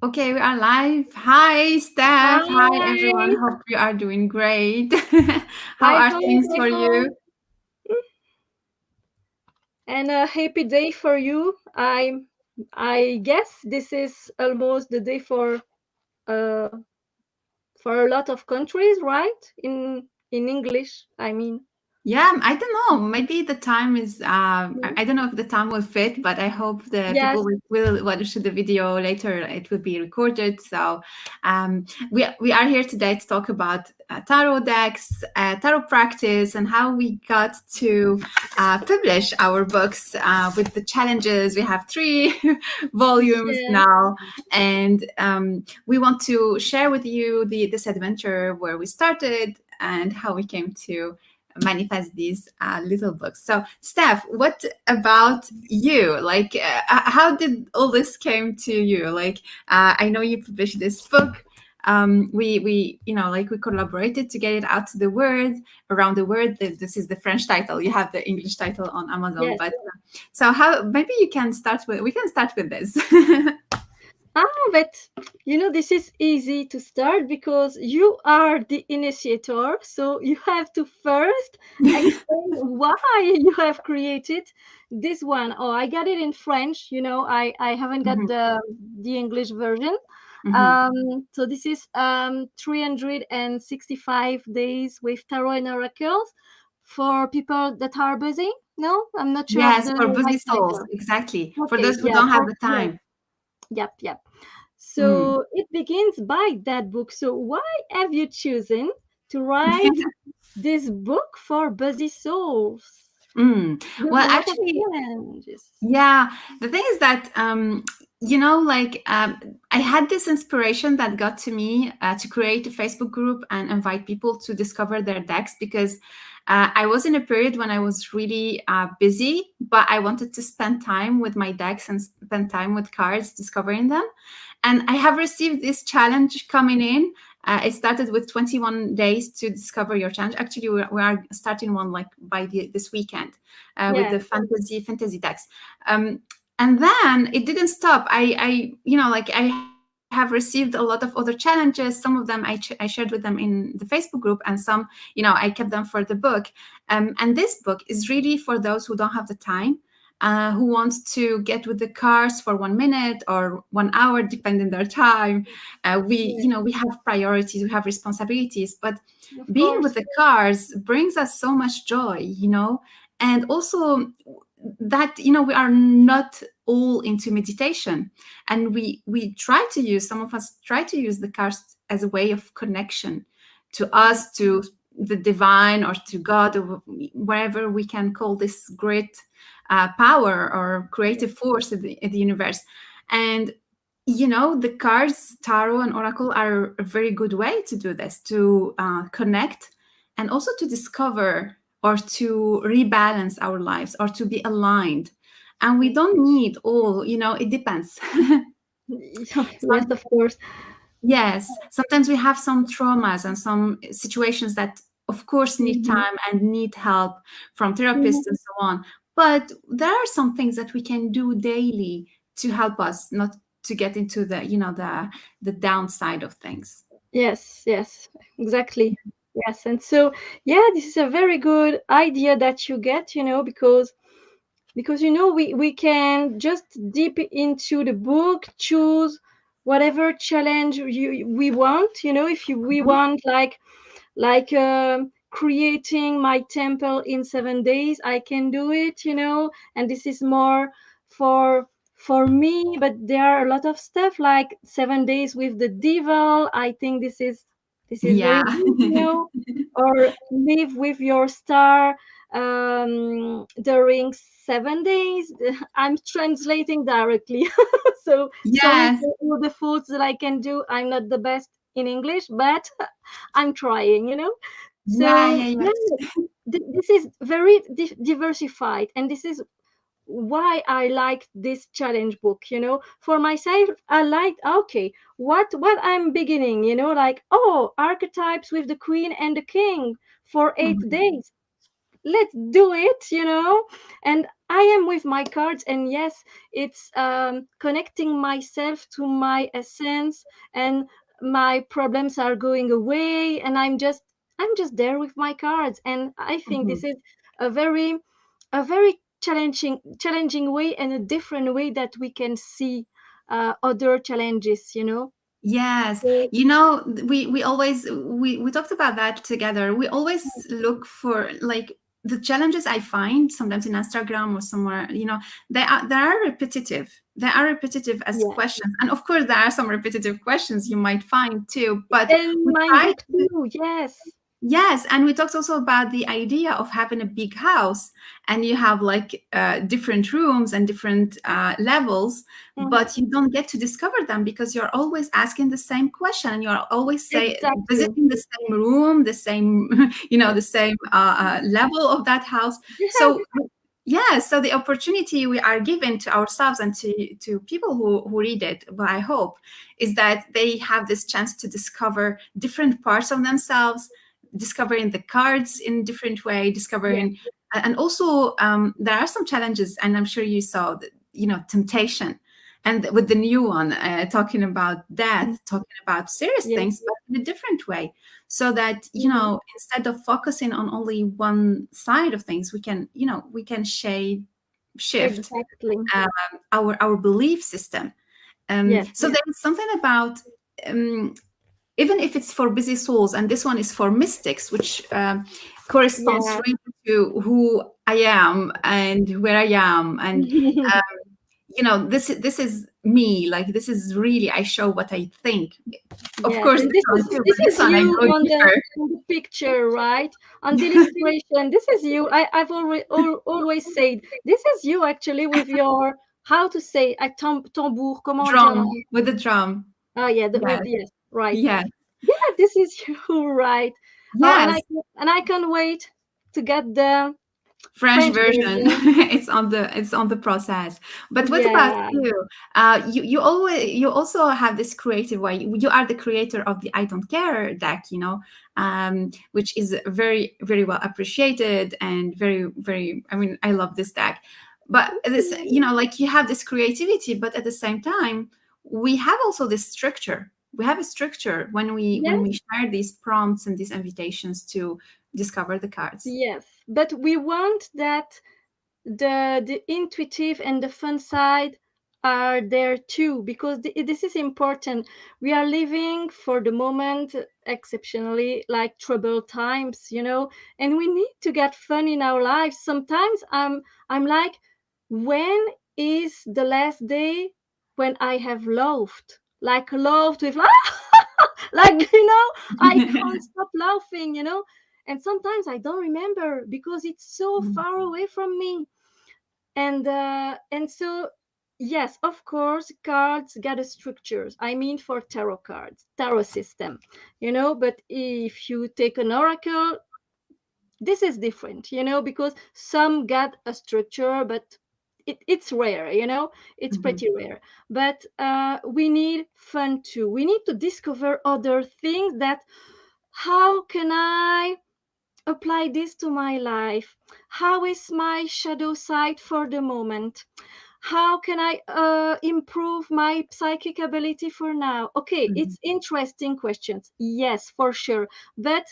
Okay, we are live. Hi, Steph. Hi, everyone. Hi, Hope you are doing great. How I are hope, things I for hope, you? and a happy day for you. I guess this is almost the day uh for a lot of countries, right? In English, I mean. Yeah, I don't know. Maybe the time is, I don't know if the time will fit, but I hope the people Yes, will watch the video later. It will be recorded. So we are here today to talk about tarot decks, tarot practice, and how we got to publish our books with the challenges. We have three volumes yes, now, and we want to share with you this adventure where we started and how we came to manifest these little books. So, Steph, what about you? Like, how did all this came to you? Like, I know you published this book. We collaborated to get it out to the world, around the world. This is the French title. You have the English title on Amazon, yes. but so how? Maybe you can start with. We can start with this. But this is easy to start because you are the initiator. So you have to first explain why you have created this one. Oh, I got it in French. I haven't got Mhm, the English version. mhm. So this is 365 days with tarot and oracles for people that are busy. No, I'm not sure of Yes, the for busy right souls, title. exactly. For Okay, those who yeah, don't have for the yes, time. yep. Mm. So it begins by that book. So why have you chosen to write this book for busy souls? Mm. With Well, a lot of actually, challenges. yeah, the thing is that I had this inspiration that got to me to create a Facebook group and invite people to discover their decks because I was in a period when I was really busy, but I wanted to spend time with my decks and spend time with cards, discovering them. And I have received this challenge coming in. It started with 21 days to discover your challenge. Actually, we are starting one like by this weekend with Yeah, the fantasy decks. Um, and then it didn't stop. I have received a lot of other challenges. Some of them I shared with them in the Facebook group, and some, I kept them for the book. And this book is really for those who don't have the time, who wants to get with the cars for 1 minute or 1 hour, depending their time. We have priorities, we have responsibilities, but of being with course. the cars brings us so much joy. And also that we are not all into meditation, and we try to use some of us try to use the cars as a way of connection to Yeah. us, to the divine, or to God, or wherever we can call this great power or creative force in the universe. And the cards, tarot and oracle, are a very good way to do this, to connect, and also to discover or to rebalance our lives or to be aligned. And we Yes, don't need all, it depends. yes, of course. Yes, sometimes we have some traumas and some situations that, of course, need Mhm, time and need help from mhm. therapists and so on. But there are some things that we can do daily to help us not to get into the downside of things. Yes, yes, exactly. Yes, and so yeah, this is a very good idea that you get, because we can just dip into the book, choose whatever challenge we want. If we Mhm. want like creating my temple in 7 days, I can do it. And this is more for me, but there are a lot of stuff like 7 days with the devil. I think this is Yeah. very good. Or live with your star during 7 days. I'm translating directly. So sorry Yes. for all the faults that I can do. I'm not the best in English, but I'm trying. Yeah, So yeah, yeah, yes. this is very diversified, and this is why I like this challenge book. For myself, I liked, okay, what I'm beginning, like, oh, archetypes with the queen and the king for 8 days. let's do it, and I am with my cards, and yes, it's connecting myself to my essence, and my problems are going away, and I'm just there with my cards. And I think this Mhm. is a very a very challenging way, and a different way that we can see other challenges. Yes, So, we always we talked about that together. We always look for like the challenges I find sometimes in Instagram or somewhere, they are repetitive. They are repetitive as yeah, questions. And of course there are some repetitive questions you might find too, but in we my try book to. too. Yes. Yes, and we talked also about the idea of having a big house and you have like different rooms and different levels, Mhm. but you don't get to discover them because you're always asking the same question and you're always Exactly. visiting the same room, the same, the same level of that house. So yeah, so the opportunity we are given to ourselves and to people who read it, well, I hope, is that they have this chance to discover different parts of themselves, discovering the cards in different way, Yeah. discovering, and also there are some challenges, and I'm sure you saw that, temptation, and with the new one, talking about Mhm. death, talking about serious Yeah. things, but in a different way, so that Mhm. instead of focusing on only one side of things, we can shift Exactly. our belief system. Yes. So there is something about, um, even if it's for busy souls, and this one is for mystics, which corresponds Yeah. really to who I am and where I am, and this is me. Like, this is really, I show what I think. Of Yes, course, and this one too, but this this is one I you go deeper. on the picture, right? On the illustration, this is you. I've always said this is you actually with your, how to say, a tambour. Comment on dit en Drum, anglais? with the drum. Oh yeah, Yes, yes, right. yes, Yeah, this is you, right? Oh, and yes. I can't wait to get the French French version. version. It's on the process. But what about Yeah. you? You also have this creative way. You are the creator of the I Don't Care deck, which is very, very well appreciated and very, very. I mean, I love this deck. But Thank this, you. like, you have this creativity, but at the same time, we have also this structure. We have a structure when we Yes. when we share these prompts and these invitations to discover the cards. Yes, but we want that the intuitive and the fun side are there too, because this is important. We are living for the moment exceptionally like troubled times, and we need to get fun in our lives. Sometimes I'm like, when is the last day when I have laughed with like, I can't stop laughing. And sometimes I don't remember because it's so far away from me. And yes, of course, cards got a structures. I mean, for tarot cards, tarot system. But if you take an oracle, this is different, because some got a structure, but it's rare. It's Mhm. pretty rare. But we need fun too. We need to discover other things, that how can I apply this to my life? How is my shadow side for the moment? How can I improve my psychic ability for now? Okay, Mhm. it's interesting questions. Yes, for sure. But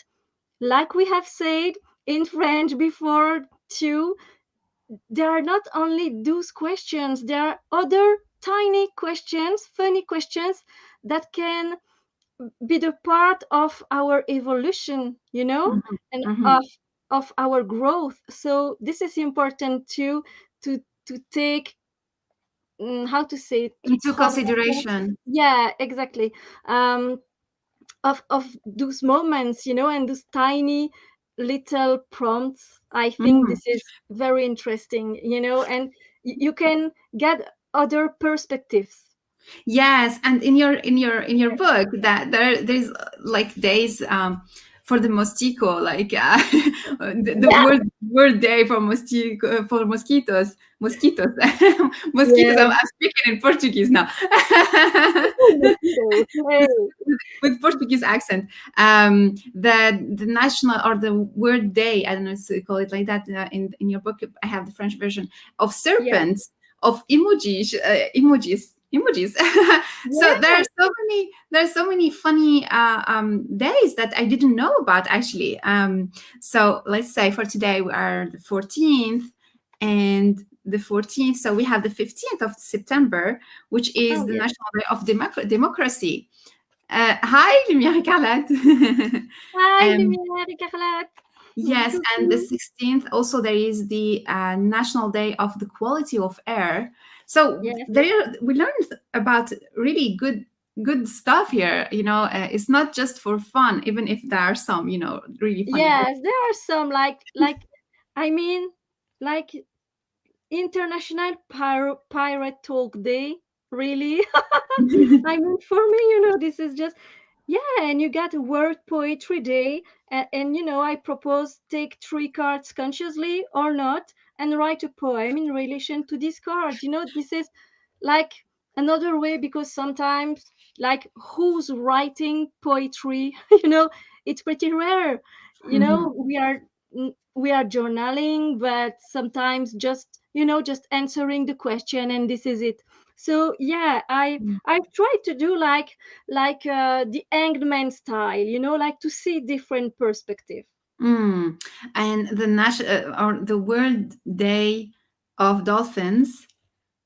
like we have said in French before too, there are not only those questions, there are other tiny questions, funny questions that can be the part of our evolution, Mhm. and Mhm. of our growth. So this is important too, to take, how to say it, to Into prendre en compte. consideration. Yeah, exactly. um of those moments, and those tiny little prompts. I think Mhm. this is very interesting, and you can get other perspectives. Yes, and in your book, that there's like days for the mosquito, like the Yeah, word day for mosquito, for mosquitoes. Mosquitoes. I'm yeah. speaking in Portuguese now. Mosquitoes. Hey. with Portuguese accent. The national or the word day, I don't know if you call it like that in your book. I have the French version of Yeah. serpents, of emojis. So Yes. there are so many funny days that I didn't know about actually. So let's say for today we are the 14th, and the 14th. So we have the 15th of September, which is Oh, the yes. National Day of Democracy. Hi, Lumière Écarlate. Hi, um, Lumière Écarlate. yes, and the Coucou. 16th also there is the National Day of the Quality of Air. So Yes. there we learned about really good stuff here. It's not just for fun, even if there are some really funny bits. Yes, there are some I mean, like International Pirate Talk Day. Really? I mean, for me, this is just, yeah, and you got a word poetry day, and I propose take three cards consciously or not, and write a poem in relation to this card. This is like another way, because sometimes, like, who's writing poetry? It's pretty rare. We are journaling, but sometimes just answering the question, and this is it. So yeah, I've tried to do like the hanged man style, like to see different perspective. Mm. And the national or the World Day of Dolphins,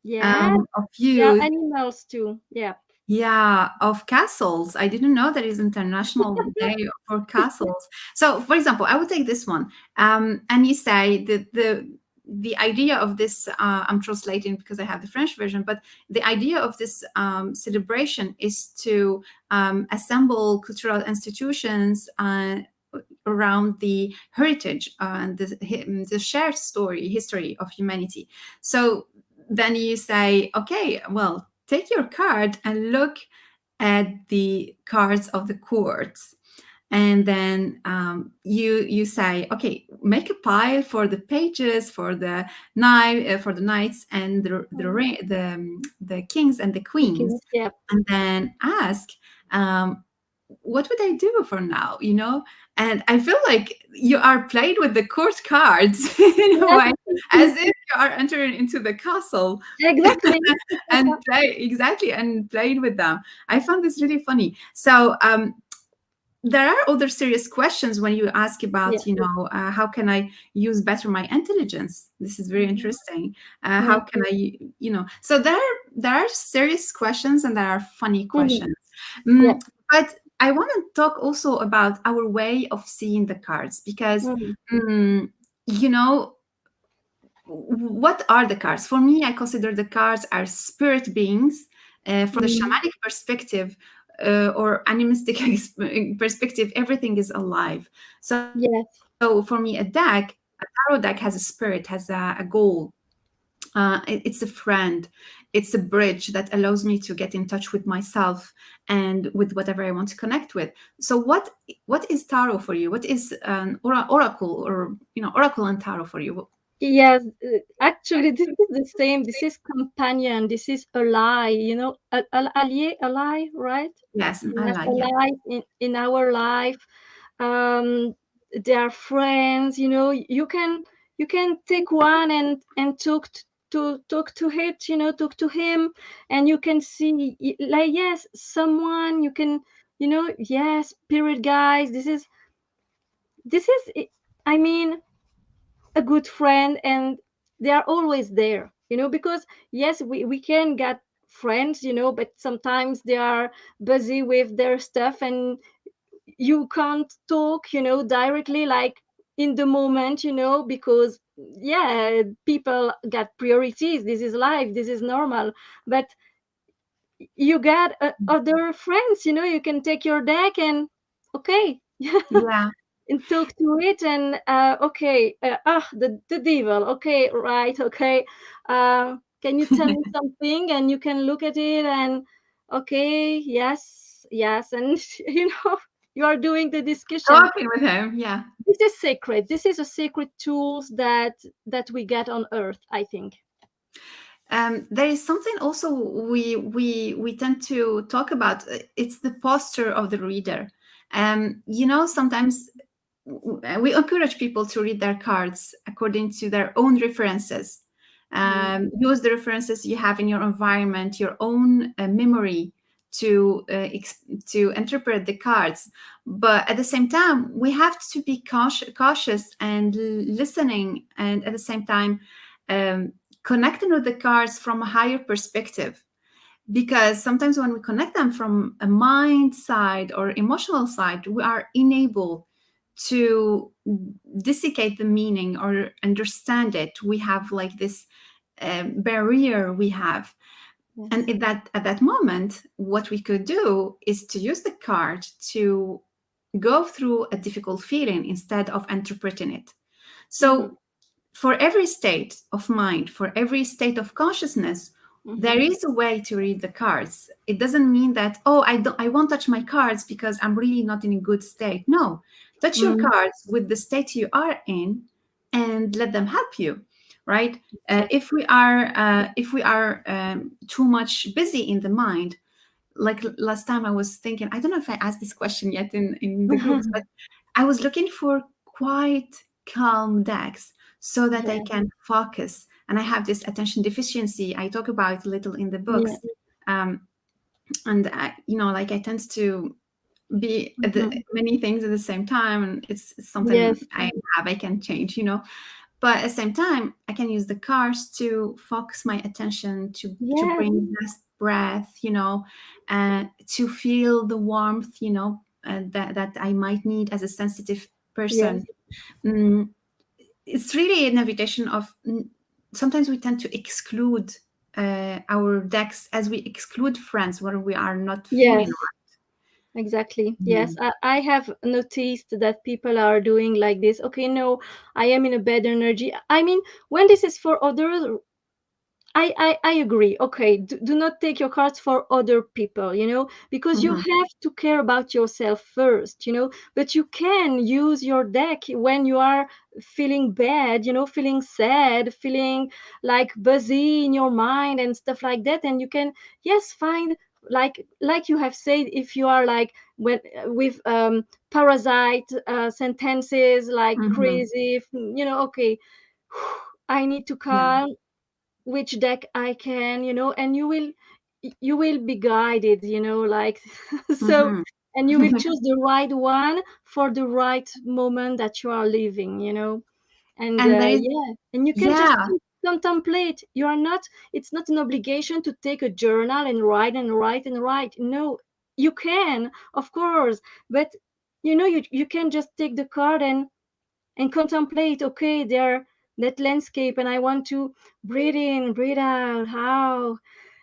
Yes, of there are youth, animals too. Yeah. yeah, of castles. I didn't know there is International Day for castles. So, for example, I would take this one, and you say the idea of this. I'm translating because I have the French version, but the idea of this celebration is to assemble cultural institutions around the heritage and the shared history of humanity. So then you say, okay, well, take your card and look at the cards of the courts, and then you say, okay, make a pile for the pages, for the knights, and Mhm. the kings and the The queens, kings. Yeah. and then ask, um, what would I do for now? And I feel like you are playing with the court cards in a Yes, way, as if you are entering into the castle exactly. and playing with them. I found this really funny. So there are other serious questions when you ask Yeah. about, how can I use better my intelligence? This is very Mhm. interesting. How Mhm. can I, so there are serious questions and there are funny Mhm. questions. Yeah. But I want to talk also about our way of seeing the cards because, Mhm. mm, you know, what are the cards? For me, I consider the cards are spirit beings. From the Mhm. shamanic perspective or animistic perspective, everything is alive. So for me, Yes. a tarot deck has a spirit, has a goal. It's a friend. It's a bridge that allows me to get in touch with myself and with whatever I want to connect with. So what is tarot for you? What is an oracle, or oracle and tarot for you? Yes, actually, this is the same. This is companion. This is ally. Ally, right? Yes, I Yes, like, yeah. ally in our life. Um, they are friends. You can take one and talk to it. Talk to him, and you can see like, yes, someone you can. Yes, spirit guys. This is. I mean, a good friend, and they are always there, because yes, we can get friends, but sometimes they are busy with their stuff, and you can't talk, directly, like in the moment, because yeah, people got priorities. This is life, this is normal. But you got other friends, you can take your deck and okay. Yeah. And talk to it, and okay, the devil, okay, right, okay, can you tell me something, and you can look at it, and okay, yes, yes, and you are doing the discussion. Talking with him, yeah. This is sacred. This is a sacred tools that we get on earth, I think. There is something also we tend to talk about. It's the posture of the reader. Sometimes we encourage people to read their cards according to their own references. Mm. Use the references you have in your environment, your own memory to interpret the cards. But at the same time, we have to be cautious and listening, and at the same time, um, connecting with the cards from a higher perspective, because sometimes when we connect them from a mind side or emotional side, we are unable to dissecate the meaning or understand it. We have like this barrier we have. And Yes. at that moment, what we could do is to use the card to go through a difficult feeling instead of interpreting it. Mm-hmm. So for every state of mind, for every state of consciousness, there Mm-hmm. is a way to read the cards. It doesn't mean that, oh, I won't touch my cards because I'm really not in a good state. No, touch your Mm. cards with the state you are in and let them help you, right? Exactly. If we are too much busy in the mind, like last time I was thinking, I don't know if I asked this question yet in the groups, but I was looking for quiet, calm decks so that I Yeah. can focus. And I have this attention deficiency. I talk about it a little in the Yeah. books. Um, and like I tend to be at Mm-hmm. many things at the same time. And it's something Yes. I can change. But at the same time, I can use the cards to focus my attention, to Yes. bring less breath, to feel the warmth, that I might need as a sensitive person. Yes. Mm, it's really an invitation of. Sometimes we tend to exclude our decks as we exclude friends when we are not feeling. Yes. Exactly. Yes, Mhm. I have noticed that people are doing like this. Okay, no, I am in a bad energy. I mean, when this is for others, I agree. Okay, do not take your cards for other people, because you Mhm. have to care about yourself first, but you can use your deck when you are feeling bad, feeling sad, feeling like busy in your mind and stuff like that. And you can, yes, find like you have said, if you are like when with parasite sentences like Mhm. crazy, okay, I need to Yeah. calm which deck I can, and you will be guided, like so, Mhm. and you will choose the right one for the right moment that you are living, and And there is, yeah, and you can just yeah. contemplate. You are not. It's not an obligation to take a journal and write and write and write. No, you can, of course, but you can just take the card and contemplate, okay, there, that landscape, and I want to breathe in, breathe out, how,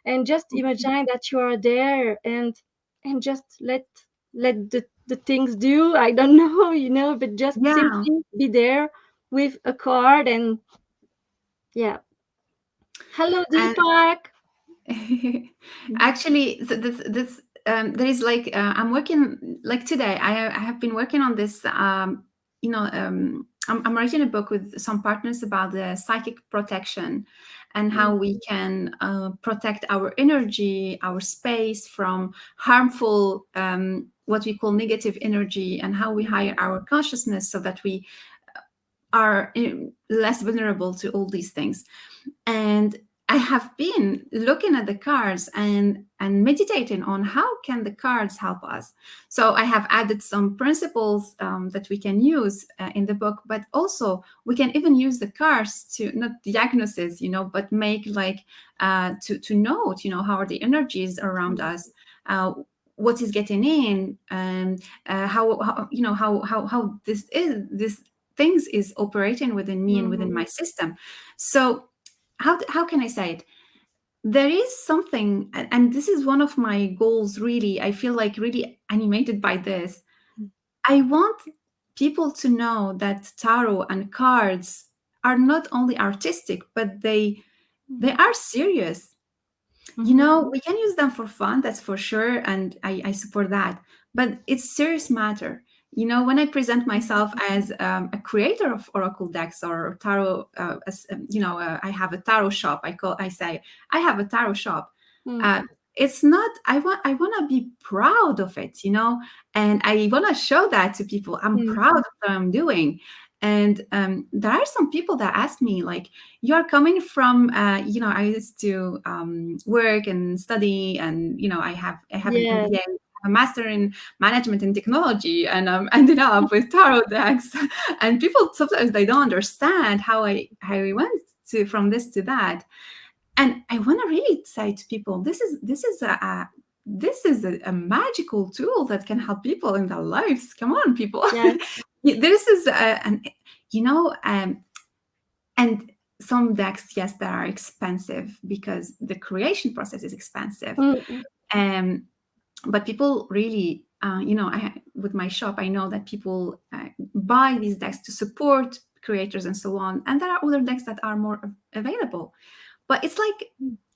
and just imagine that you are there, and just let the things do, I don't know, but just Yeah. simply be there with a card. And yeah, hello And Deepak. actually, so there is like I'm working like today. I have been working on this. I'm writing a book with some partners about the psychic protection and how we can protect our energy, our space from harmful, what we call negative energy, and how we higher our consciousness so that we are less vulnerable to all these things. And I have been looking at the cards and meditating on how can the cards help us. So I have added some principles that we can use in the book, but also we can even use the cards to not diagnosis, but make like to note, how are the energies around us, what is getting in, and how how this things is operating within me and within Mhm. my system. So how can I say it? There is something, and this is one of my goals. Really, I feel like really animated by this. I want people to know that tarot and cards are not only artistic, but they Mhm. are serious. Mhm. We can use them for fun, that's for sure, and I support that. But it's serious matter. when I present myself as a creator of oracle decks or tarot, I have a tarot shop. I say I have a tarot shop. Mm, Uh, it's not. I want to be proud of it, and I want to show that to people. I'm mm. proud of what I'm doing. And there are some people that ask me, like, you're coming from, I used to work and study, and I have an Yes, MBA, a master in management and technology, and ended up with tarot decks. And people sometimes they don't understand how I went to from this to that. And I want to really say to people, this is a magical tool that can help people in their lives. Come on, people. yes. This is you know and some decks, yes, that are expensive because the creation process is expensive. Mm, mm. um but people really, with my shop, I know that people buy these decks to support creators and so on, and there are other decks that are more available. But it's like,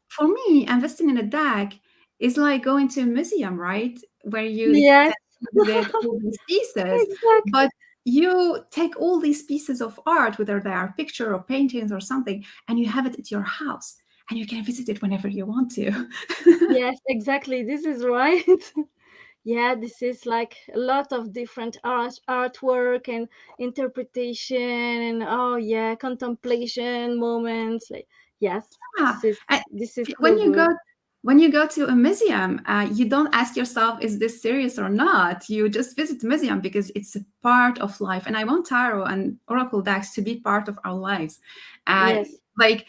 for me, investing in a deck is like going to a museum, right, where you Yes, can visit all these pieces. exactly. But you take all these pieces of art, whether they are picture or paintings or something, and you have it at your house, and you can visit it whenever you want to. Yes, exactly. This is right. Yeah, this is like a lot of different artwork and interpretation and oh yeah, contemplation moments. Like, yes, Yeah. this is When so you go good. when you go to a museum, you don't ask yourself, "Is this serious or not?" You just visit the museum because it's a part of life. And I want tarot and oracle decks to be part of our lives. Uh, Yes. like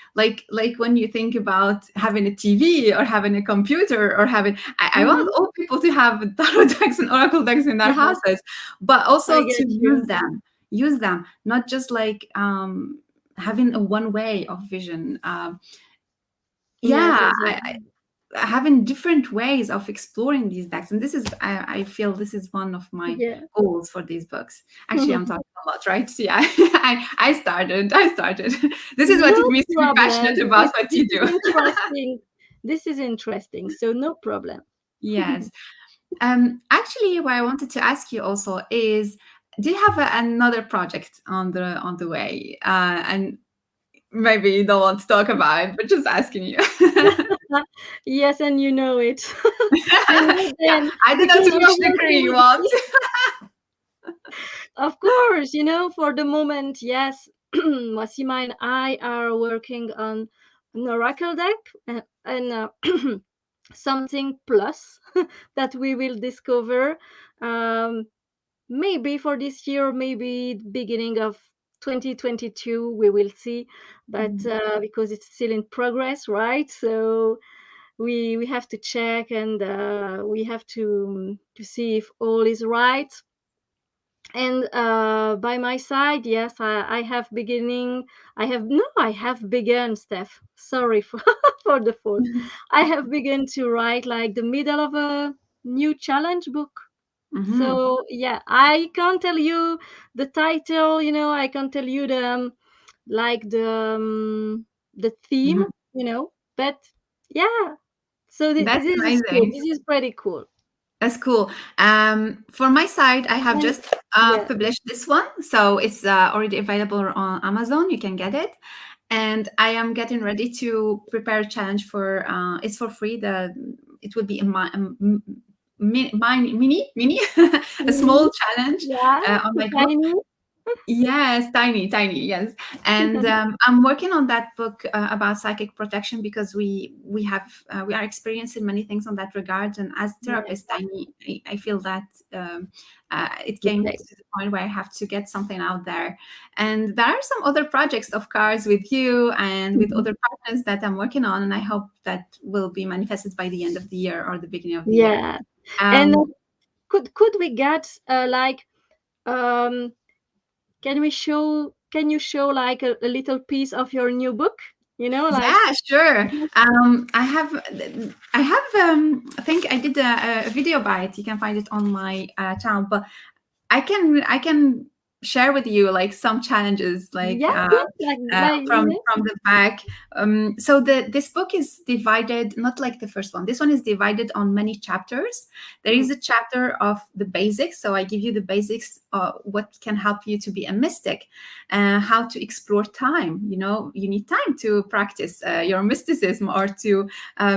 when you think about having a TV or having a computer or having, I want Mm-hmm. all people to have tarot decks and oracle decks in their Yes, houses, but I also to get you. use them, not just like having a one way of vision. Yes, Yeah, exactly. having different ways of exploring these decks, and this is, I feel this is one of my Yeah. goals for these books. Actually, I'm talking a lot, right? So yeah, I started. This is what No it means to be passionate problem. about what This you is do. interesting. This is interesting. So no problem. Yes. Actually, what I wanted to ask you also is, do you have another project on the way? And maybe you don't want to talk about it, but just asking you. Yes, and you know it. Yeah, Then I don't know because to you're which degree working you with want. me, of course, for the moment, yes, Wasima and I are working on an oracle deck and something plus that we will discover. Um, Maybe for this year, maybe beginning of 2022, we will see. But Mhm. because it's still in progress, right? So we have to check and we have to see if all is right. And by my side, yes, I have beginning. I have no, I have begun, Steph. Sorry for for the fault. I have begun to write like the middle of a new challenge book. Mhm. So yeah, I can't tell you the title. I can't tell you the theme. Mhm. But yeah. So That's this is cool. amazing. This is pretty cool. That's cool. For my side, I have And just yeah, published this one, so it's already available on Amazon. You can get it, and I am getting ready to prepare a challenge for. It's for free. It will be mini a mhm, small challenge yeah, on my book. tiny. Yes, tiny, tiny. Yes, and I'm working on that book about psychic protection because we are experiencing many things on that regard. And as Yes, therapist, I feel that it the came same. to the point where I have to get something out there. And there are some other projects, of course, with you and with Mhm. other partners that I'm working on, and I hope that will be manifested by the end of the year or the beginning of the year. Yeah, and Um, could we get like um can you show like a little piece of your new book? Like Yeah, sure. I think I did a video by it. You can find it on my channel, but I can share with you like some challenges, like Yeah, yes, like from the back. So this book is divided, not like the first one. This one is divided on many chapters. There is mm, a chapter of the basics. So I give you the basics, what can help you to be a mystic, how to explore time. You know, you need time to practice your mysticism, or to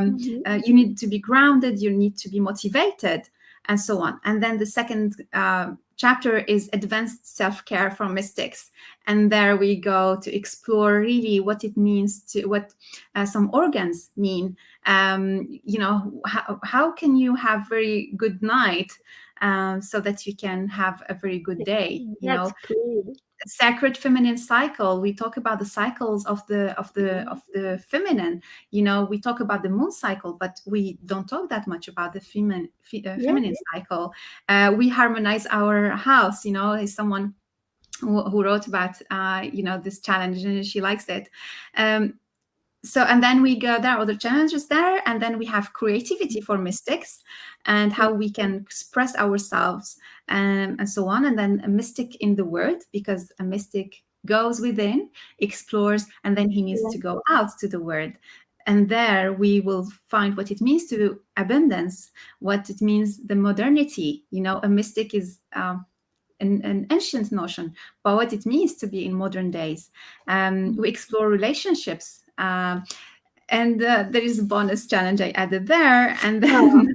mhm, you need to be grounded, you need to be motivated, and so on. And then the second chapter is advanced self-care for mystics, and there we go to explore really what it means, to what some organs mean. You know, how can you have very good night, so that you can have a very good day, you that's know. cool. Sacred feminine cycle, we talk about the cycles of the feminine. You know, we talk about the moon cycle, but we don't talk that much about the Yeah, feminine cycle. We harmonize our house, you know. Is someone who wrote about you know, this challenge, and she likes it. um, so, and then we go, there are other challenges there, and then we have creativity for mystics, and mm, how we can express ourselves, and so on. And then a mystic in the world, because a mystic goes within, explores, and then he needs yeah, to go out to the world. And there we will find what it means to abundance, what it means, the modernity. You know, a mystic is an ancient notion, but what it means to be in modern days. We explore relationships. And there is a bonus challenge I added there. And oh,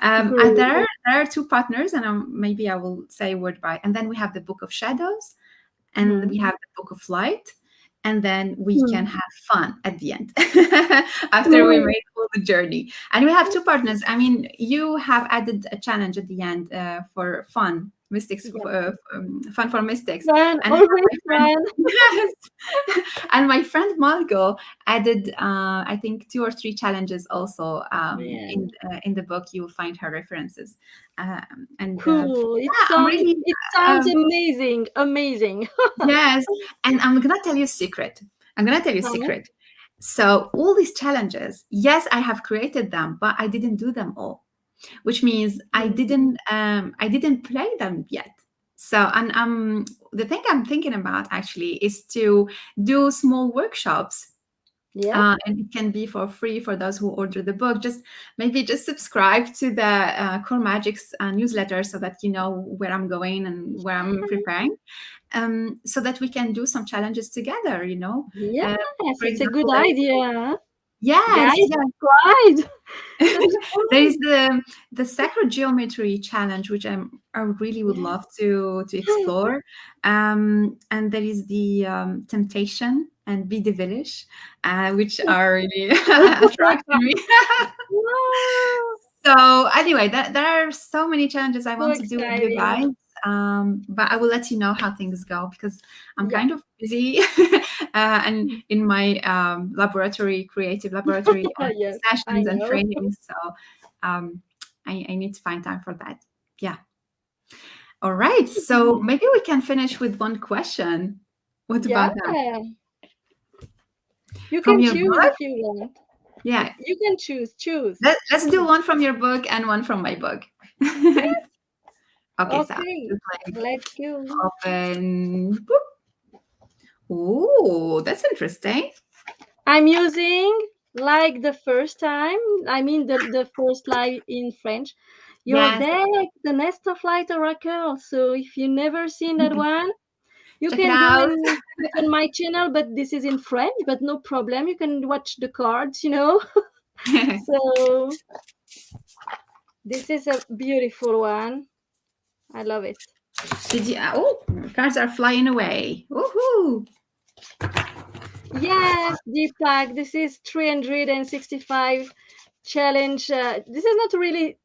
then great. there are two partners, and maybe I will say a word by. And then we have the Book of Shadows, and Mhm, we have the Book of Light, and then we can mm, have fun at the end after we cool. made all the journey. And we have two partners. I mean, you have added a challenge at the end for fun. Mystics, Yeah, fun for mystics, fun, and always my friend, fun. yes, and my friend Margot added, I think, two or three challenges also Man, in the book. You will find her references, and cool. yeah, I'm really It sounds um, amazing, amazing. yes, and I'm gonna tell you a secret. I'm gonna tell you a Uh-huh. secret. So all these challenges, yes, I have created them, but I didn't do them all, which means Mm, I didn't play them yet. So, and the thing I'm thinking about actually is to do small workshops, yeah, and it can be for free for those who order the book. Just maybe just subscribe to the Core Magics newsletter, so that you know where I'm going and where I'm preparing, so that we can do some challenges together. You know, yes, uh, for it's a good example, there is, idea. yes, Guys, yes. subscribe. There Subscribe. is the sacred geometry challenge, which I really would Yeah. love to explore, and there is the temptation and be devilish, which are really attracting me. Wow, So anyway, there are so many challenges I so want to do with you exciting. guys. But I will let you know how things go, because I'm Yeah. kind of busy and in my creative laboratory Yes, I sessions and know. trainings. So um, I need to find time for that. Yeah. All right. So maybe we can finish with one question. What Yeah, about that? you From can your choose book? if you want. Yeah. You can choose. Choose. Let's do one from your book and one from my book. Yes. Okay. So Okay. just like Let's go. open. Oh, that's interesting. I'm using like the first time. I mean the first line in French. Your Yes. deck, the Nest of Light Oracle. So if you never seen that one, you Check it can go out. and look on my channel, but this is in French, but no problem. You can watch the cards, you know. So this is a beautiful one. I love it. Did you? Oh, cards are flying away. Woohoo! Yes, Deepak, this is 365 challenge. This is not really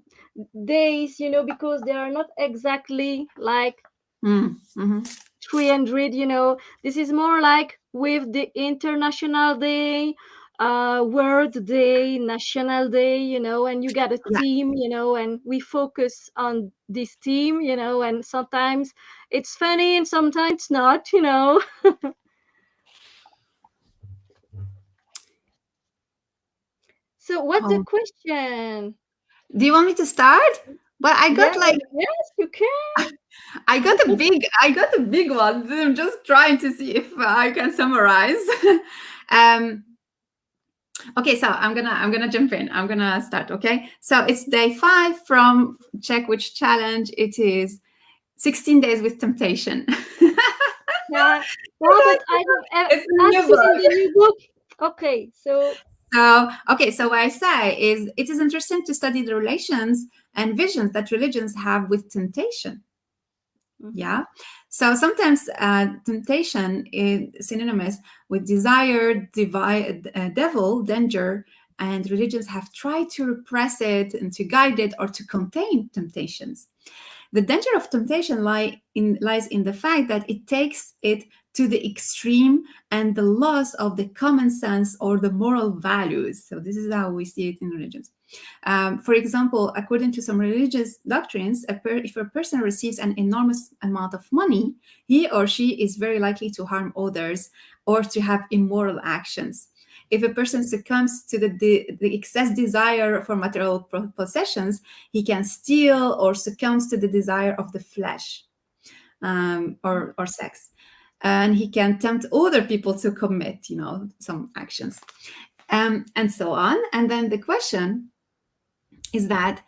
days, you know, because they are not exactly like Mm-hmm. 300, you know. This is more like with the International Day, World Day, National Day, you know, and you got a Yeah. team, you know, and we focus on this team, you know, and sometimes it's funny and sometimes it's not, you know. So, what's the Oh. question? Do you want me to start? But I Yeah, got like yes, you can. I got a big one. I'm just trying to see if I can summarize. um, okay, so I'm gonna jump in. I'm gonna start. Okay, so it's day 5 from check which challenge it is. 16 days with temptation. Yeah, yeah, but I have It's a new access in book. the new book. Okay, so So, okay, so what I say is it is interesting to study the relations and visions that religions have with temptation. mhm, Yeah. So sometimes temptation is synonymous with desire, devil, danger, and religions have tried to repress it and to guide it or to contain temptations. The danger of temptation lies in the fact that it takes it to the extreme and the loss of the common sense or the moral values. So, this is how we see it in religions. For example, according to some religious doctrines, if a person receives an enormous amount of money, he or she is very likely to harm others or to have immoral actions. If a person succumbs to the excess desire for material possessions, he can steal or succumbs to the desire of the flesh, or sex. And he can tempt other people to commit, some actions, and so on. And then the question is that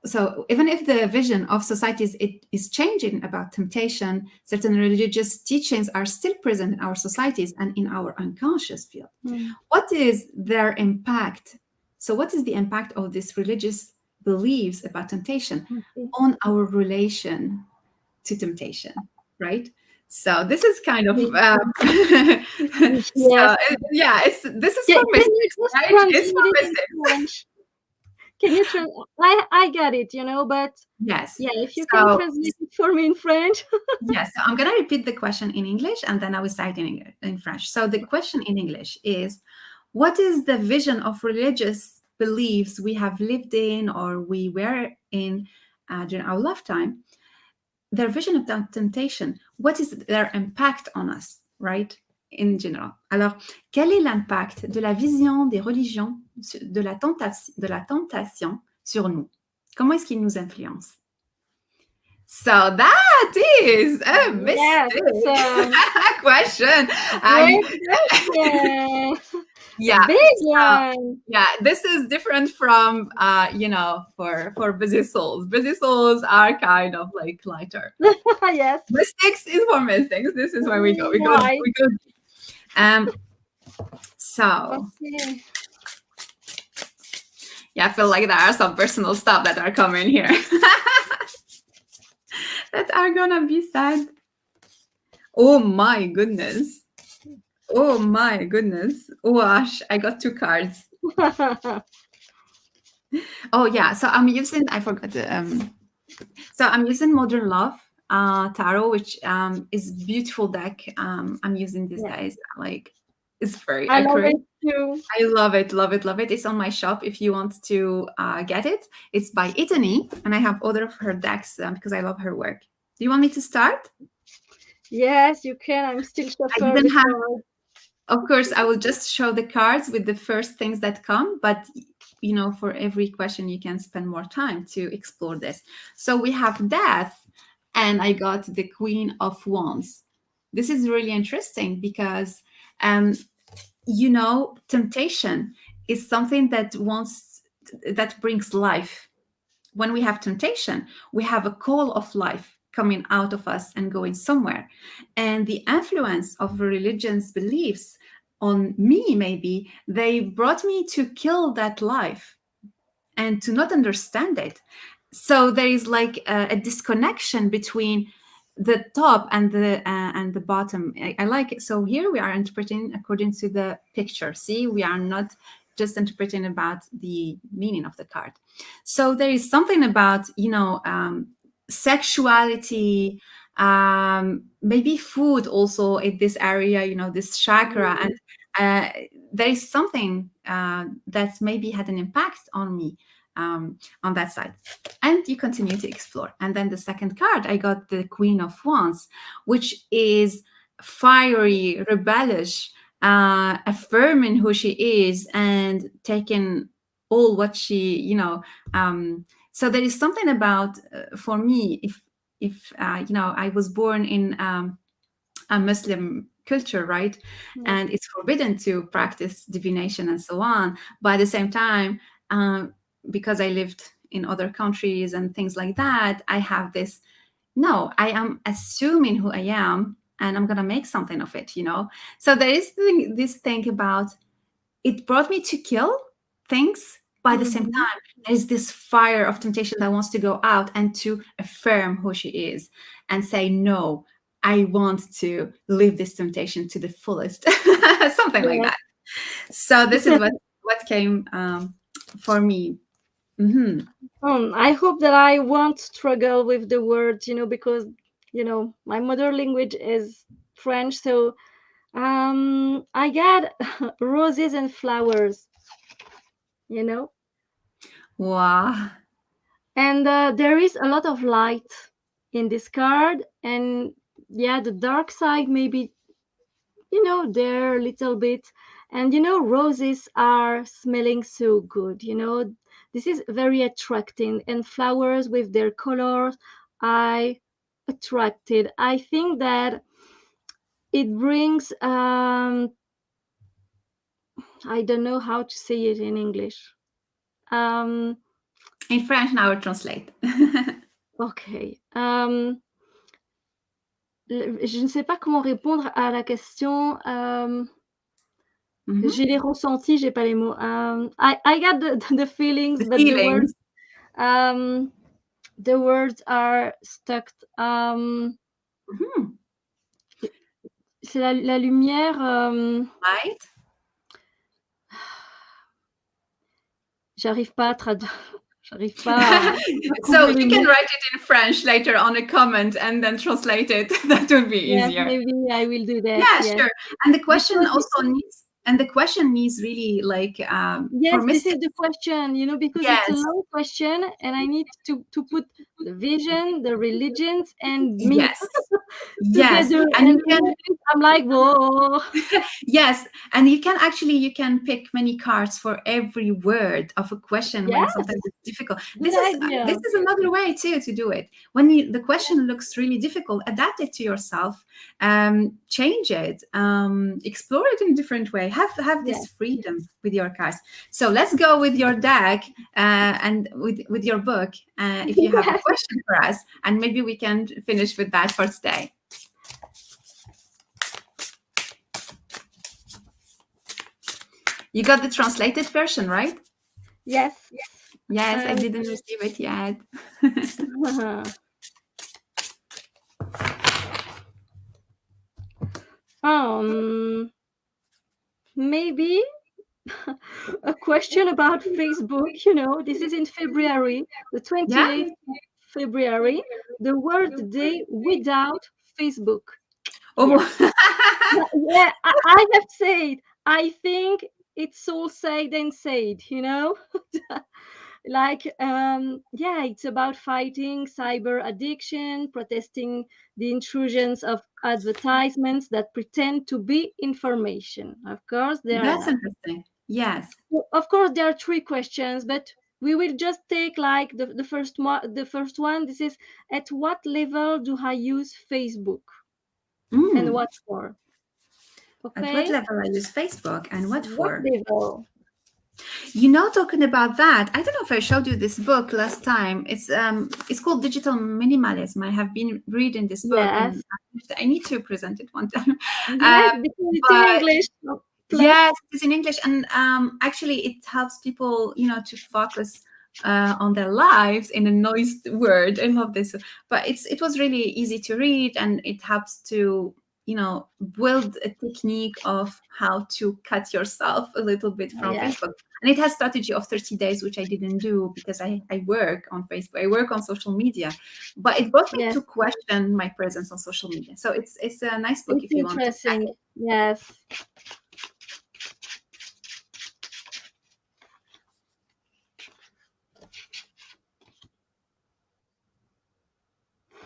so even if the vision of societies it is changing about temptation, certain religious teachings are still present in our societies and in our unconscious field. mm, What is their impact? So what is the impact of these religious beliefs about temptation okay. on our relation to temptation, right? So this is kind of Okay. so Yes. yeah, it's this is for Can you mystics, just right? It's translate for it in mystics. French? Can you I got it, but Yes. yeah, if you can So translate it for me in French. yes, so I'm going to repeat the question in English and then I will say it in French. So the question in English is, what is the vision of religious beliefs we have lived in or we were in during our lifetime? Their vision of temptation, what is their impact on us, right? In general. Alors, quel est l'impact de la vision des religions de la tentation sur nous? Comment est-ce qu'il nous influence? So that is a Yes, mystic it's a question. I great question. A yeah. big So one. yeah, this is different from for busy souls. Busy souls are kind of like lighter. Yes. Mystics is for mystics. This is where we go. We go. Right. We go. Um. So Okay. yeah, I feel like there are some personal stuff that are coming here that are gonna be said. Oh my goodness. Oh my goodness. Oh gosh, I got 2 cards. Oh yeah, so I forgot so I'm using Modern Love Tarot, which is beautiful deck I'm using these Yeah, days. Like it's very I love accurate. it too. I love it, love it, love it. It's on my shop if you want to get it. It's by Itany, and I have other of her decks because I love her work. Do you want me to start? Yes, you can. I'm still I shuffle didn't the have card. Of course, I will just show the cards with the first things that come, but for every question, you can spend more time to explore this. So we have death, and I got the Queen of Wands. This is really interesting because, temptation is something that brings life. When we have temptation, we have a call of life coming out of us and going somewhere. And the influence of religion's beliefs on me, maybe, they brought me to kill that life and to not understand it. So there is like a disconnection between the top and the bottom. I like it. So here we are interpreting according to the picture. See, we are not just interpreting about the meaning of the card. So there is something about sexuality, maybe food also in this area. This chakra, and Mm, there is something that maybe had an impact on me on that side. And you continue to explore. And then the second card, I got the Queen of Wands, which is fiery, rebellious, affirming who she is and taking all what she. So there is something about, for me, if I was born in a Muslim culture, right? Yes. And it's forbidden to practice divination and so on. But at the same time, because I lived in other countries and things like that, I have this, no, I am assuming who I am and I'm going to make something of it. So there is this thing about it brought me to kill things, but at the same Mm-hmm. time, there's this fire of temptation that wants to go out and to affirm who she is and say, no, I want to live this temptation to the fullest, something like Yes. that. So this is what came for me. Hmm. I hope that I won't struggle with the words, because my mother language is French, so I got roses and flowers, you know, Wow. and there is a lot of light in this card, and yeah, the dark side maybe there a little bit, and roses are smelling so good. This is very attracting, and flowers with their colors, I attracted. I think that it brings I don't know how to say it in English. Um, In French, now I translate. okay. Je ne sais pas comment répondre à la question. Mhm. J'ai les ressentis, j'ai pas les mots. I got the feelings, The but feelings. um, the words are stuck. Mhm. C'est la lumière. Right? J'arrive pas à traduire. J'arrive pas à So trouver you le can mot. write it in French later on a comment and then translate it. That would be Yes, easier. maybe I will do that. Yeah, Yes, sure. And the question because also needs, and the question needs really like for yes, this is the mystics. question. Because it's a Yes, long question, and I need to put the vision, the religions, and me yes, yes. together. And And you can, I'm like, whoa. yes, and you can pick many cards for every word of a question when Yes, sometimes it's difficult. good This idea. is another way too to do it. When the question looks really difficult, adapt it to yourself, change it, explore it in a different way. Have this Yes. freedom with your cards. So let's go with your deck and with your book. If you have a Yes. question for us, and maybe we can finish with that for today. You got the translated version, right? Yes. Yes, I And didn't receive it yet. um, maybe a question about Facebook. This is in February, the Yeah? 28th February, the World Day without Facebook. Oh, Yes. Yeah, I have said, I think it's all said and said. Like, yeah, it's about fighting cyber addiction, protesting the intrusions of advertisements that pretend to be information. Of course, they are that's not. interesting. Yes. Well, of course, there are three questions, but we will just take like the first one. The first one. This is, at what level do I use Facebook and Mm. what for? At what Okay, level I use Facebook and what what for? level? Talking about that, I don't know if I showed you this book last time. It's called Digital Minimalism. I have been reading this book, Yes, and I need to present it one time. yes, Uh, because it's in but English. Plus, yes, it's in English, and actually, it helps people, to focus on their lives in a noised word. I love this, but it was really easy to read, and it helps to build a technique of how to cut yourself a little bit from yes, Facebook. And it has strategy of 30 days, which I didn't do because I work on Facebook, I work on social media, but it brought me yes, to question my presence on social media. So it's a nice book it's if you want to check interesting. it. Yes.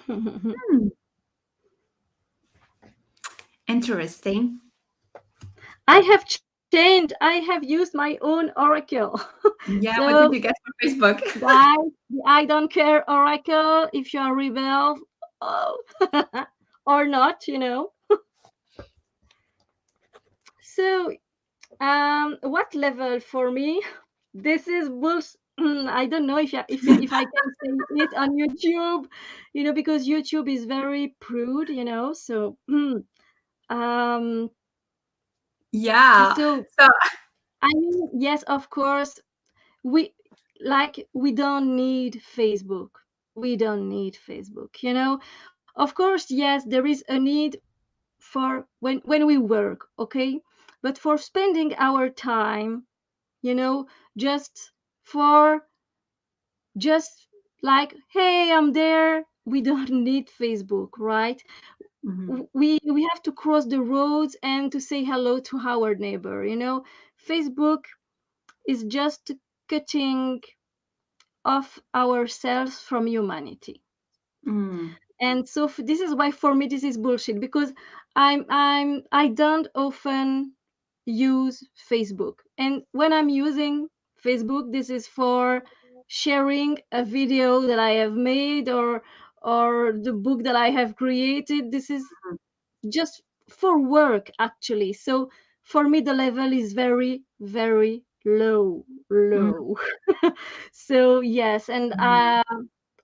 Hmm. Interesting. I have changed. I have used my own Oracle. Yeah, what So, did you get for Facebook? guys, I don't care Oracle if you are rebel. Oh, or not, you know. So, what level for me? This is bullshit. I don't know if I can say it on YouTube, you know, because YouTube is very prude, you know. So, um, Yeah. so So I mean, yes, of course, we we don't need Facebook. We don't need Facebook, you know. Of course, yes, there is a need for when we work, okay, but for spending our time, you know, just for just like, hey, I'm there, we don't need Facebook, right? mhm, We have to cross the roads and to say hello to our neighbor, you know. Facebook is just cutting off ourselves from humanity. mm, And so this is why for me this is bullshit, because I don't often use Facebook, and when I'm using Facebook, this is for sharing a video that I have made, or the book that I have created. This is just for work actually. So for me the level is very very mm, low. So yes, and mm.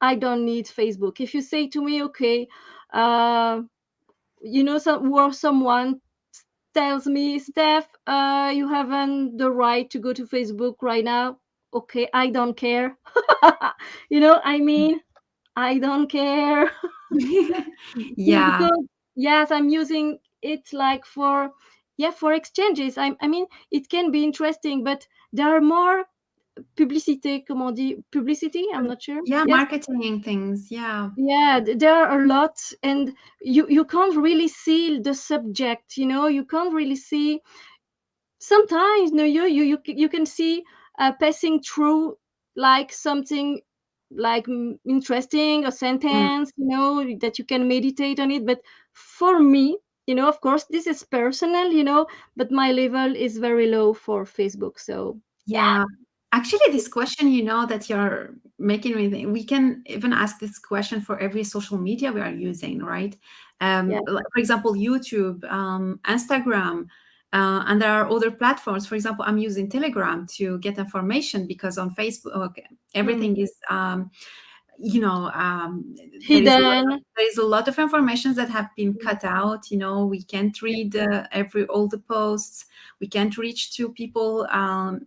I don't need Facebook. If you say to me, okay, uh you know, someone tells me, Steph, you haven't the right to go to Facebook right now, okay, I don't care. You know, I mean, I don't care. Yeah. Because yes, I'm using it like for, yeah, for exchanges. I mean, it can be interesting, but there are more publicité, comment on dit, publicity, I'm not sure. Yeah, Yes. marketing things. Yeah. Yeah, there are a lot, and you can't really see the subject, you know, you can't really see. Sometimes no, you can see passing through like something like interesting, a Mm. sentence, you know, that you can meditate on it. But for me, you know, of course this is personal, you know, but my level is very low for Facebook. So yeah. Yeah. Actually, this question, that you're making me think, we can even ask this question for every social media we are using, right? Yeah. Like, for example, YouTube, Instagram, and there are other platforms. For example, I'm using Telegram to get information because on Facebook, okay, Hmm. everything is Hidden. there is a lot of information that have been cut out. We can't Yeah. read all the posts. We can't reach to people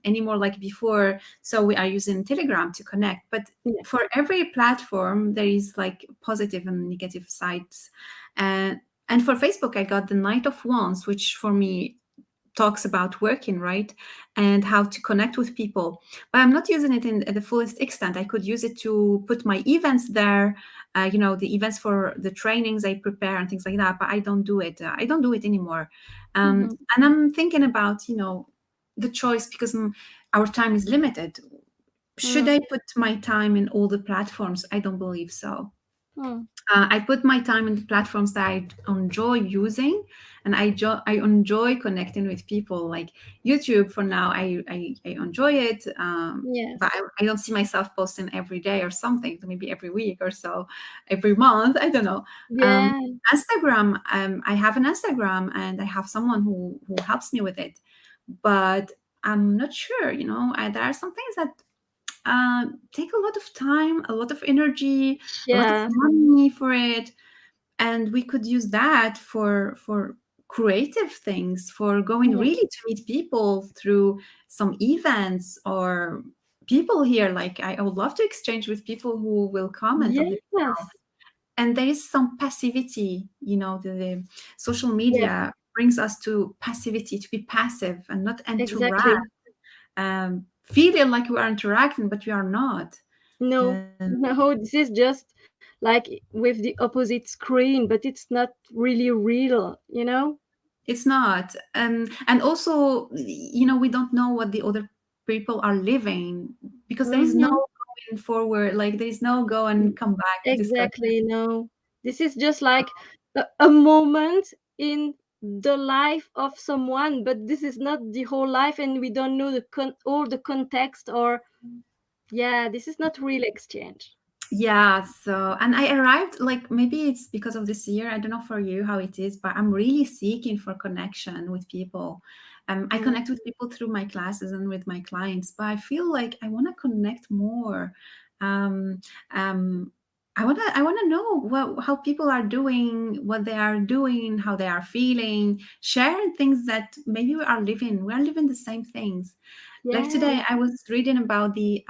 anymore like before, so we are using Telegram to connect. But Yeah. for every platform there is like positive and negative sides. And for Facebook I got the Night of Wands, which for me talks about working, right, and how to connect with people. But I'm not using it at the fullest extent. I could use it to put my events there, the events for the trainings I prepare and things like that. But I don't do it. I don't do it anymore. Hmm. And I'm thinking about, the choice, because our time is limited. Should Hmm. I put my time in all the platforms? I don't believe so. Hmm. I put my time in the platforms that I enjoy using, and I enjoy connecting with people. Like YouTube, for now, I enjoy it, but Yes. I don't see myself posting every day or something. Maybe every week or so, every month. I don't know. Um, Yeah. Instagram, I have an Instagram, and I have someone who helps me with it, but I'm not sure. There are some things that take a lot of time, a lot of energy, a lot of Yeah. money for it, and we could use that for creative things, for going Yeah. really to meet people through some events, or people here. Like I would love to exchange with people who will comment on the Yes. and there is some passivity. The social Yeah. media brings us to passivity, to be passive and not interact, Exactly. feeling like we are interacting, but we are not. No, Uh, no, this is just like with the opposite screen, but it's not really real, you know? it's not. And also, we don't know what the other people are living, because there is no Hmm. going forward. Like there is no go and come back discussion. Exactly, no. This is just like a moment in the life of someone, but this is not the whole life, and we don't know all the context, or yeah, this is not real exchange. Yeah, so and I arrived like maybe it's because of this year. I don't know for you how it is, but I'm really seeking for connection with people. I Mm. connect with people through my classes and with my clients, but I feel like I want to connect more. Um, um, I want to know how people are doing, what they are doing, how they are feeling, sharing things that maybe we are living the same things. Like Yeah. today, I was reading about the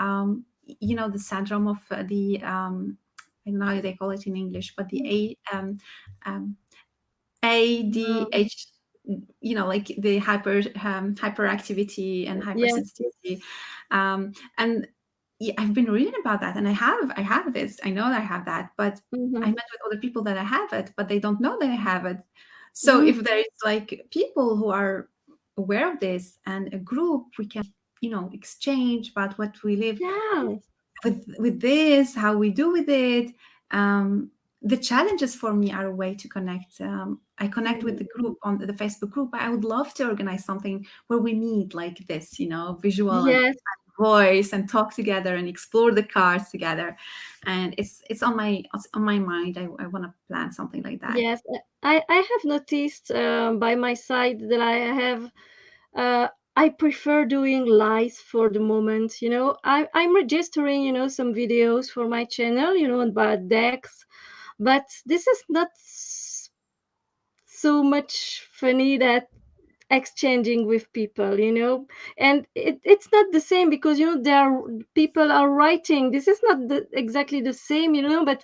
syndrome of I don't know how they call it in English, but the um, Um, ADH, like the hyperactivity and yes. hypersensitivity, and yeah, I've been reading about that, and I have this. I know that I have that, but I Mm-hmm. met with other people that I have it, but they don't know that I have it. So Mm. if there is like people who are aware of this and a group, we can exchange about what we live Yeah. with this, how we do with it. um, the challenges for me are a way to connect. I connect with Mm. the group on the Facebook group, but I would love to organize something where we meet like this, visual and Yes. voice, and talk together and explore the cars together. And it's on my mind. I want to plan something like that. Yes. I have noticed by my side that I have uh, I prefer doing live for the moment. I'm registering, some videos for my channel, about decks, but this is not so much funny that exchanging with people, and it's not the same because there are people are writing. This is not exactly the same, but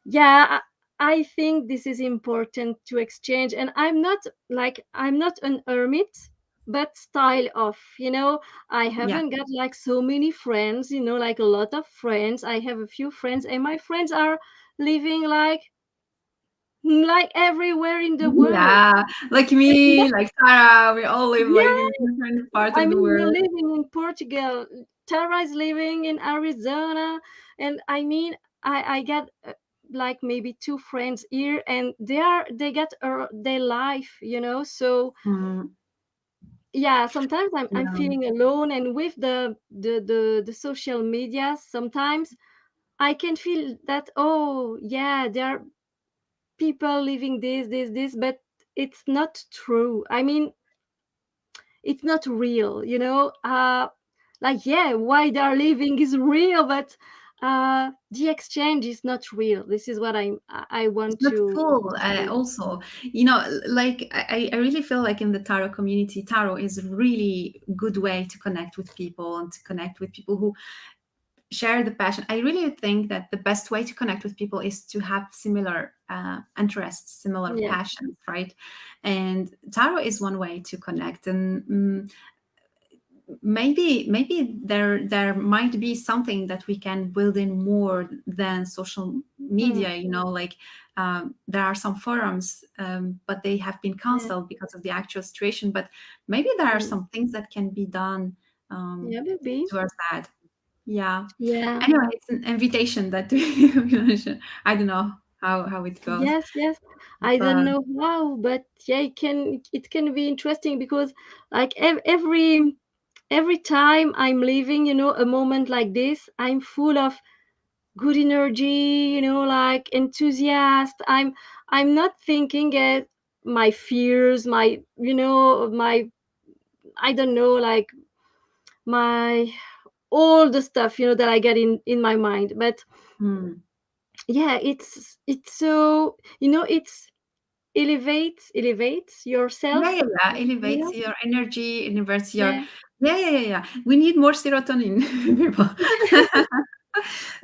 yeah, I think this is important to exchange. And I'm not an hermit, but style of, I Yeah, haven't got like so many friends, like a lot of friends. I have a few friends, and my friends are living like everywhere in the world. yeah, like me, like Tara, we all live like Yeah, in different parts I of the mean, you're world. living in Portugal. Tara is living in Arizona, and I mean, I got like maybe two friends here, and they get their life, So Mm, yeah, sometimes I'm yeah. feeling alone, and with the social media, sometimes I can feel that, oh yeah, there are people living this, but it's not true. I mean, it's not real, like, yeah, why they're living is real, but the exchange is not real. This is what I It's want not to full. say. Also, like I really feel like in the tarot community, tarot is a really good way to connect with people and to connect with people who share the passion. I really think that the best way to connect with people is to have similar interests, similar Yeah. passions, right? And tarot is one way to connect. And maybe there might be something that we can build in more than social Mm, media, like there are some forums, but they have been yeah. canceled because of the actual situation. But maybe there are Mm, some things that can be done yeah, maybe. towards that. Yeah. Yeah. Anyway, it's an invitation that I don't know how it goes, Yes, yes. I don't but know how, but yeah, it can be interesting because like every time I'm living, a moment like this, I'm full of good energy, like enthusiast. I'm not thinking at my fears, my I don't know, like my all the stuff, that I get in my mind. But hmm. yeah, it's so, it's elevates Yeah, yourself, yeah, yeah. you Elevates know? your energy, elevates your. Yeah, Yeah, yeah, yeah, yeah. We need more serotonin, people.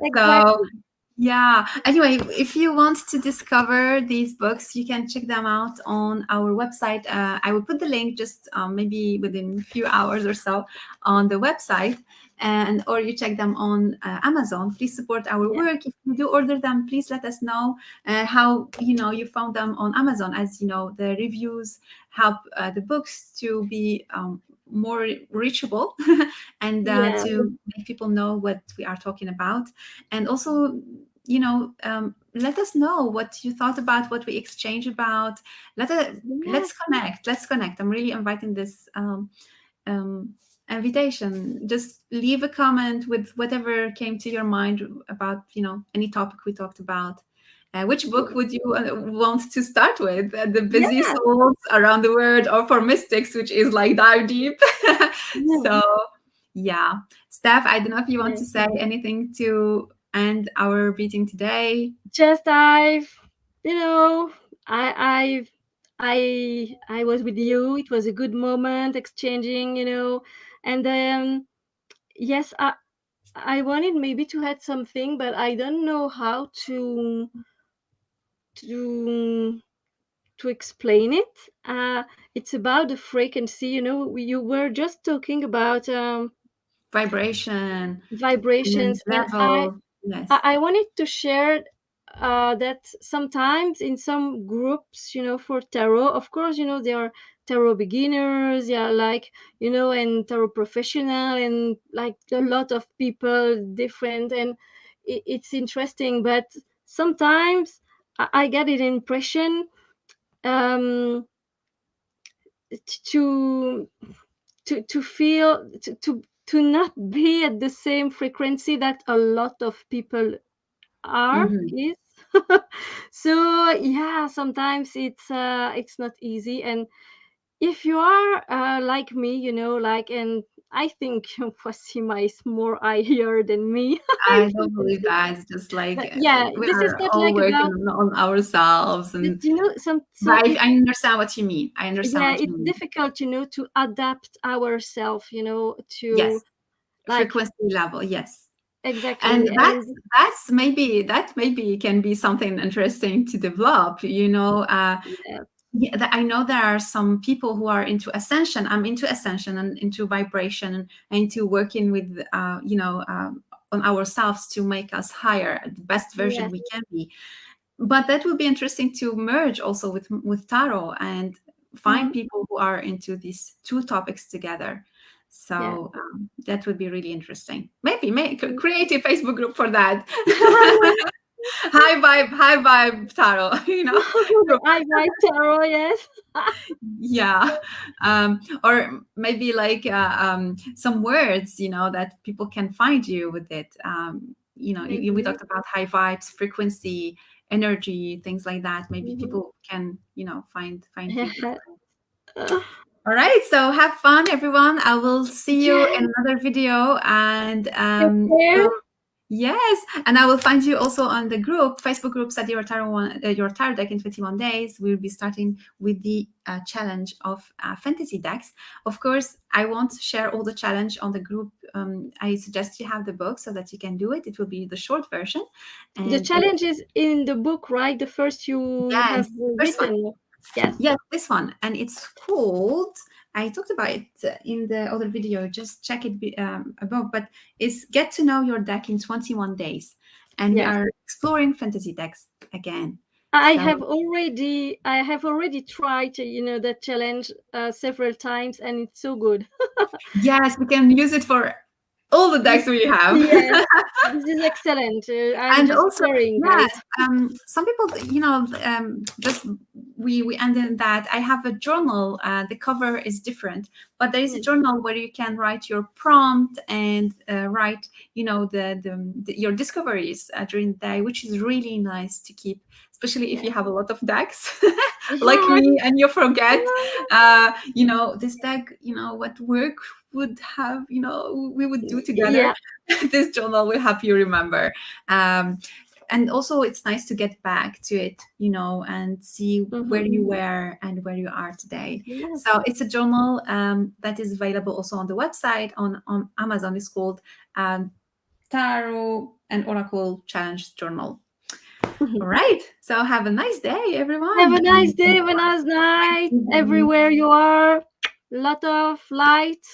So exactly. yeah. Anyway, if you want to discover these books, you can check them out on our website. I will put the link just maybe within a few hours or so on the website, and or you check them on Amazon. Please support our Yeah, work. If you do order them, please let us know how you found them on Amazon. As you know, the reviews help the books to be more reachable and yeah, to make people know what we are talking about. And also, let us know what you thought about what we exchange about. let us, let's yes, connect. I'm really inviting this um, invitation. Just leave a comment with whatever came to your mind about, any topic we talked about. Which book would you want to start with? The Busy Yeah, Souls Around the World, or for Mystics, which is like dive deep? yeah, So, yeah. Steph, I don't know if you want yeah. to say anything to end our meeting today. Just you know, I I was with you. It was a good moment exchanging, and yes, I wanted maybe to add something, but I don't know how to to explain it. It's about the frequency. You were just talking about Vibration and vibrations, and level. Yes. I wanted to share that sometimes in some groups, for tarot, of course, there are tarot beginners, yeah, like, and tarot professional, and like a lot of people different, and it's interesting, but sometimes I get an impression um, to to feel to not be at the same frequency that a lot of people are Hmm. is. So yeah, sometimes it's not easy, and if you are like me, like, and I think Wasima is more higher than me. I I don't think believe that. It's just like yeah, we this is are not all like working about, on ourselves, but and but so I understand what you mean. I understand yeah, what you it's mean. difficult, to adapt ourselves, to Yes, like frequency level. Yes, and exactly, that's and maybe can be something interesting to develop. yeah, Yeah, I know there are some people who are into ascension. I'm into ascension and into vibration and into working with, on ourselves to make us higher, the best version yes, we can be. But that would be interesting to merge also with tarot and find mhm, people who are into these two topics together. yeah. So that would be really interesting. Maybe create a Facebook group for that. High vibe tarot. Group. I write tarot, yes. Yeah. Or maybe like some words, that people can find you with it. We Mhm, talked about high vibes, frequency, energy, things like that. Maybe mhm. people can, find you this Yeah. way. All right, so have fun, everyone. I will see you Yeah, in another video, and take care. yes, and I will find you also on the group, Facebook group, Study Your Tarot Deck in 21 days. We'll be starting with the challenge of fantasy decks. Of course, I won't share all the challenge on the group. I suggest you have the book so that you can do it. It will be the short version, The and challenge is in the book, right? The first you yes, have first one. written. Yes. Yes, this one, and it's called. I talked about it in the other video. Just check it above. But it's Get to Know Your Deck in 21 Days, and we Yes. are exploring fantasy decks again. I So have already I have already tried, that challenge several times, and it's so good. yes, we can use it for all the decks we have. Yes, this is excellent. I'm And just also, sharing, yes, guys. some people, just we end in that. I have a journal. The cover is different, but there is a Mm, journal where you can write your prompt and write, your discoveries during the day, which is really nice to keep, especially if yeah. you have a lot of decks like Yeah. me, and you forget, this deck, what work would have, we would do together. Yeah. This journal will help you remember. um, and also it's nice to get back to it, and see where Hmm. you were and where you are today. Yes. So it's a journal that is available also on the website, on Amazon. It's called Tarot and Oracle Challenge Journal. All right, so have a nice day, Have everyone, a nice and day, have a nice night, evening. everywhere you are. Lot of light.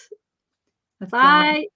That's love. Bye.